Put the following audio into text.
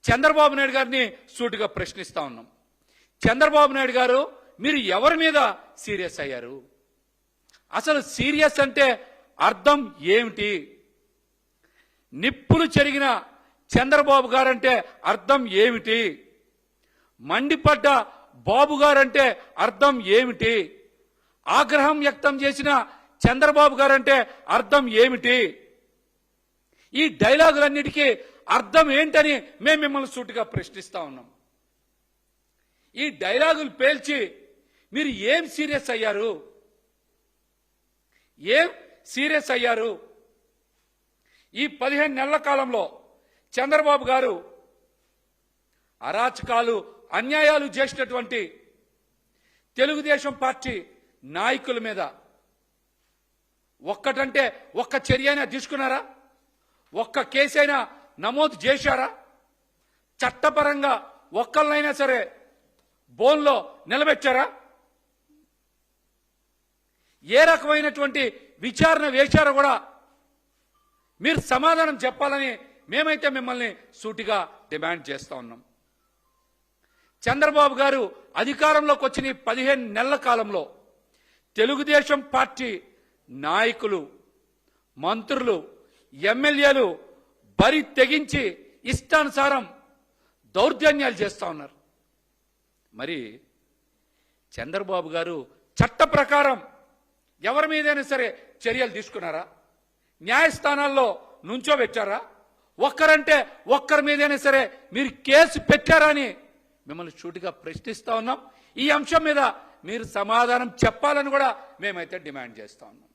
చంద్రబాబు నాయుడు గారిని సూటిగా ప్రశ్నిస్తా ఉన్నాం. చంద్రబాబు నాయుడు గారు మీరు ఎవరి మీద సీరియస్ అయ్యారు? అసలు సీరియస్ అంటే అర్థం ఏమిటి? నిప్పులు చెరిగిన చంద్రబాబు గారంటే అర్థం ఏమిటి? మండిపడ్డ బాబు గారంటే అర్థం ఏమిటి? ఆగ్రహం వ్యక్తం చేసిన చంద్రబాబు గారంటే అర్థం ఏమిటి? ఈ డైలాగులన్నిటికీ అర్థం ఏంటని మేము మిమ్మల్ని సూటిగా ప్రశ్నిస్తా ఉన్నాం. ఈ డైలాగులు పేల్చి మీరు ఏం సీరియస్ అయ్యారు? ఏం సీరియస్ అయ్యారు? ఈ 15 నెలల కాలంలో చంద్రబాబు గారు అరాచకాలు అన్యాయాలు చేసినటువంటి తెలుగుదేశం పార్టీ నాయకుల మీద ఒక్కటంటే ఒక్క చర్య అయినా తీసుకున్నారా? ఒక్క కేసైనా నమోదు చేశారా? చట్టపరంగా ఒక్కళ్ళైనా సరే బోన్లో నిలబెట్టారా? ఏ రకమైనటువంటి విచారణ వేశారో కూడా మీరు సమాధానం చెప్పాలని మేమైతే మిమ్మల్ని సూటిగా డిమాండ్ చేస్తా ఉన్నాం. చంద్రబాబు గారు అధికారంలోకి వచ్చిన 15 నెలల కాలంలో తెలుగుదేశం పార్టీ నాయకులు, మంత్రులు, ఎమ్మెల్యేలు బరి తెగించి ఇష్టానుసారం దౌర్జన్యాలు చేస్తా ఉన్నారు. మరి చంద్రబాబు గారు చట్ట ప్రకారం ఎవరి మీదైనా సరే చర్యలు తీసుకున్నారా? న్యాయస్థానాల్లో నుంచోబెట్టారా? ఒక్కరంటే ఒక్కరి మీదైనా సరే మీరు కేసు పెట్టారా అని మిమ్మల్ని సూటిగా ప్రశ్నిస్తా ఉన్నాం. ఈ అంశం మీద మీరు సమాధానం చెప్పాలని కూడా మేమైతే డిమాండ్ చేస్తా ఉన్నాం.